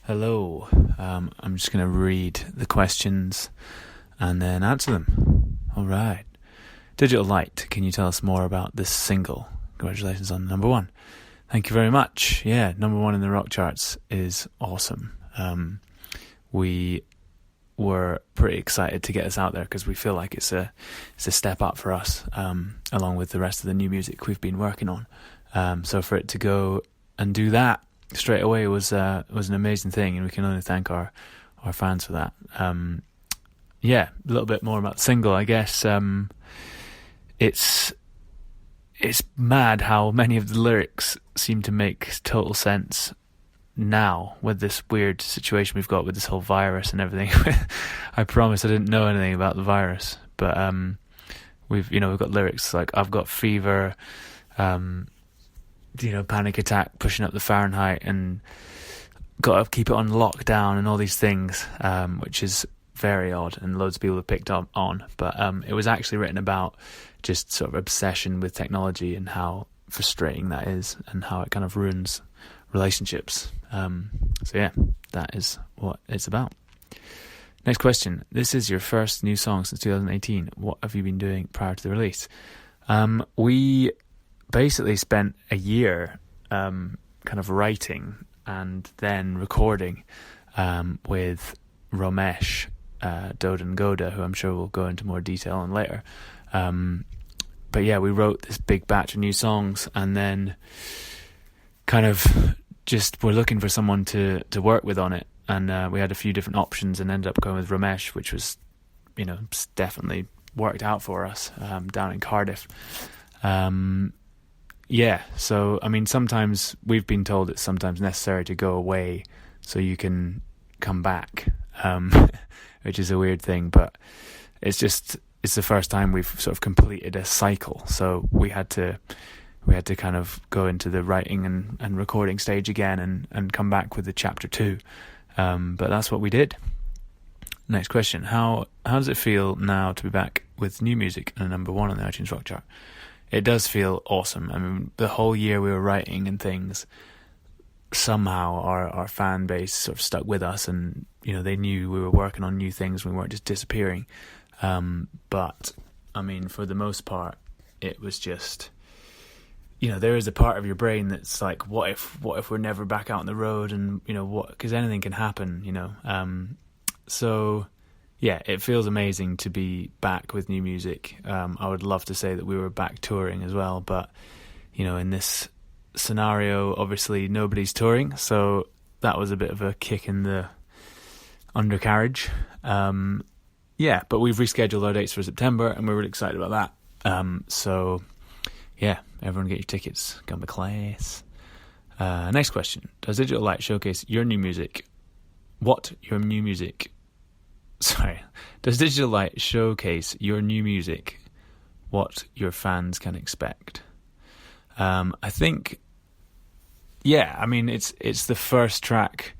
Hello. I'm just going to read the questions and then answer them. All right. Digital Light, can you tell us more about this single? Congratulations on number one. Thank you very much. Yeah, number one in the rock charts is awesome. We were pretty excited to get this out there because we feel like it's a step up for us, along with the rest of the new music we've been working on. So for it to go and do that straight away was an amazing thing, and we can only thank our fans for that. A little bit more about the single, I guess. It's mad how many of the lyrics seem to make total sense now with this weird situation we've got with this whole virus and everything. I promise I didn't know anything about the virus, but we've got lyrics like "I've got fever," panic attack, pushing up the Fahrenheit, and got to keep it on lockdown and all these things, which is very odd, and loads of people have picked up on. But it was actually written about just sort of obsession with technology and how frustrating that is, and how it kind of ruins relationships. That is what it's about. Next question. This is your first new song since 2018. What have you been doing prior to the release? We basically spent a year kind of writing and then recording with Ramesh, and Gowda, who I'm sure we'll go into more detail on later. But yeah, we wrote this big batch of new songs, and then kind of just were looking for someone to work with on it, and we had a few different options and ended up going with Ramesh, which was definitely worked out for us down in Cardiff. So I mean, sometimes we've been told it's sometimes necessary to go away so you can come back, which is a weird thing, but it's the first time we've sort of completed a cycle, so we had to kind of go into the writing and recording stage again and come back with the chapter 2, but that's what we did. Next question. How does it feel now to be back with new music and a number one on the iTunes Rock Chart? It does feel awesome. I mean, the whole year we were writing and things, somehow our fan base sort of stuck with us, and they knew we were working on new things. We weren't just disappearing. But I mean, for the most part, it was just, there is a part of your brain that's like, what if we're never back out on the road, and because anything can happen, so yeah, it feels amazing to be back with new music. I would love to say that we were back touring as well, but in this scenario, obviously nobody's touring, so that was a bit of a kick in the undercarriage. But we've rescheduled our dates for September, and we're really excited about that. So yeah, everyone get your tickets. Come to class. Next question. Does Digital Light showcase your new music? Does Digital Light showcase your new music? What your fans can expect? I think, I mean, it's the first track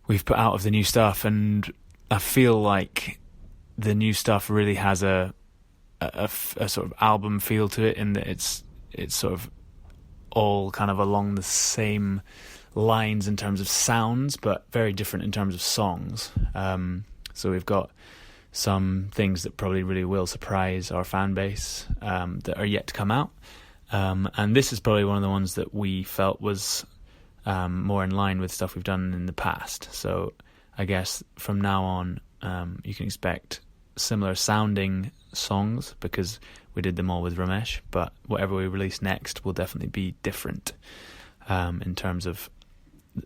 we've put out of the new stuff, and I feel like the new stuff really has a sort of album feel to it, in that it's sort of all kind of along the same lines in terms of sounds, but very different in terms of songs. So we've got some things that probably really will surprise our fan base that are yet to come out. And this is probably one of the ones that we felt was more in line with stuff we've done in the past. So I guess from now on, you can expect similar sounding songs because we did them all with Ramesh, but whatever we release next will definitely be different in terms of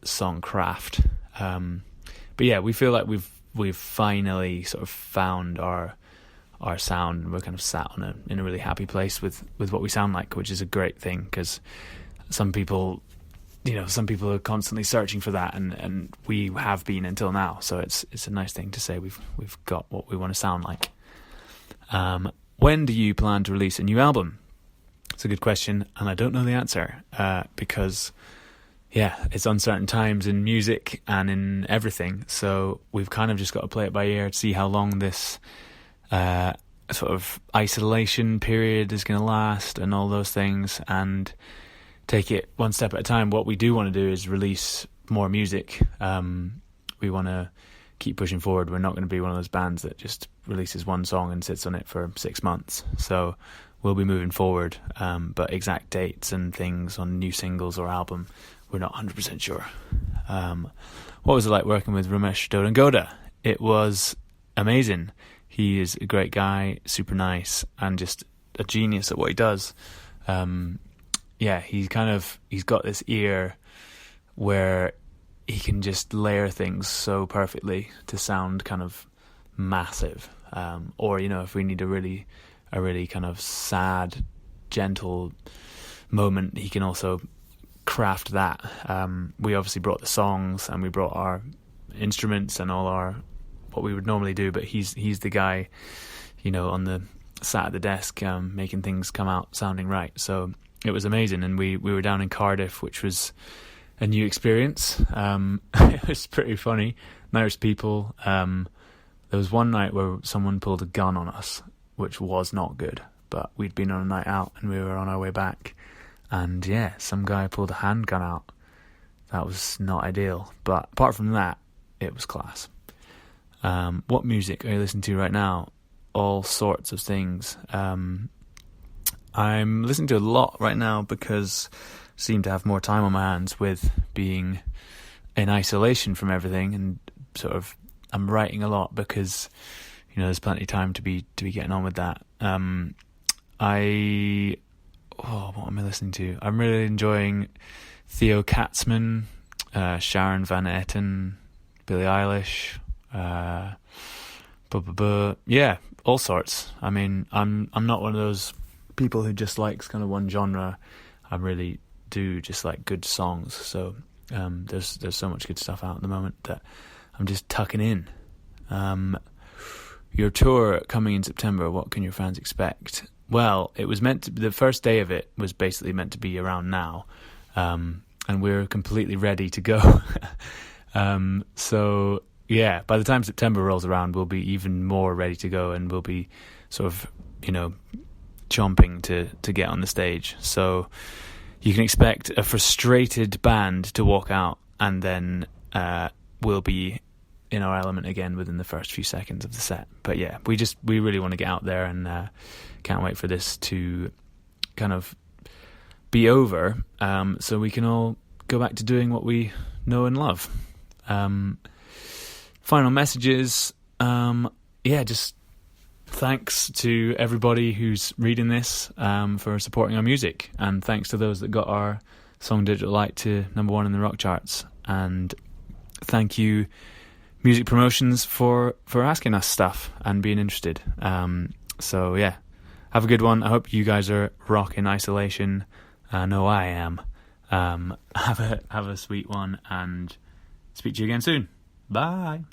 song craft. But yeah, we feel like we've finally sort of found our sound, and we're kind of sat in a really happy place with what we sound like, which is a great thing, because some people are constantly searching for that, and we have been until now. So it's a nice thing to say we've got what we want to sound like. When do you plan to release a new album? It's a good question, and I don't know the answer because it's uncertain times in music and in everything. So we've kind of just got to play it by ear to see how long this sort of isolation period is going to last and all those things, and take it one step at a time. What we do want to do is release more music. We want to keep pushing forward. We're not going to be one of those bands that just releases one song and sits on it for 6 months. So we'll be moving forward, but exact dates and things on new singles or album, we're not 100% sure. What was it like working with Ramesh, Gowda and Gowda? It was amazing. He is a great guy, super nice, and just a genius at what he does. He's got this ear where he can just layer things so perfectly to sound kind of massive. Or, if we need a really kind of sad, gentle moment, he can also craft that. We obviously brought the songs and we brought our instruments and all what we would normally do, but he's the guy, on the sat at the desk, making things come out sounding right. So it was amazing, and we were down in Cardiff, which was a new experience. It was pretty funny. Nice people. There was one night where someone pulled a gun on us, which was not good, but we'd been on a night out and we were on our way back, and some guy pulled a handgun out. That was not ideal, but apart from that, it was class. What music are you listening to right now? All sorts of things. I'm listening to a lot right now because I seem to have more time on my hands with being in isolation from everything, and sort of I'm writing a lot because there's plenty of time to be getting on with that. What am I listening to? I'm really enjoying Theo Katzman, Sharon Van Etten, Billie Eilish, all sorts. I mean, I'm not one of those people who just likes kind of one genre. I really do just like good songs. So there's so much good stuff out at the moment that I'm just tucking in. Your tour coming in September, what can your fans expect? Well, it was the first day of it was basically meant to be around now, and we're completely ready to go. So yeah, by the time September rolls around, we'll be even more ready to go, and we'll be sort of, chomping to get on the stage. So you can expect a frustrated band to walk out, and then we'll be in our element again within the first few seconds of the set. But yeah, we really want to get out there, and can't wait for this to kind of be over, so we can all go back to doing what we know and love. Final messages. Just thanks to everybody who's reading this, for supporting our music, and thanks to those that got our song Digital Light to #1 in the rock charts, and thank you Music Promotions for asking us stuff and being interested. So yeah, have a good one. I hope you guys are rocking isolation. I know I am. Have a sweet one, and speak to you again soon. Bye.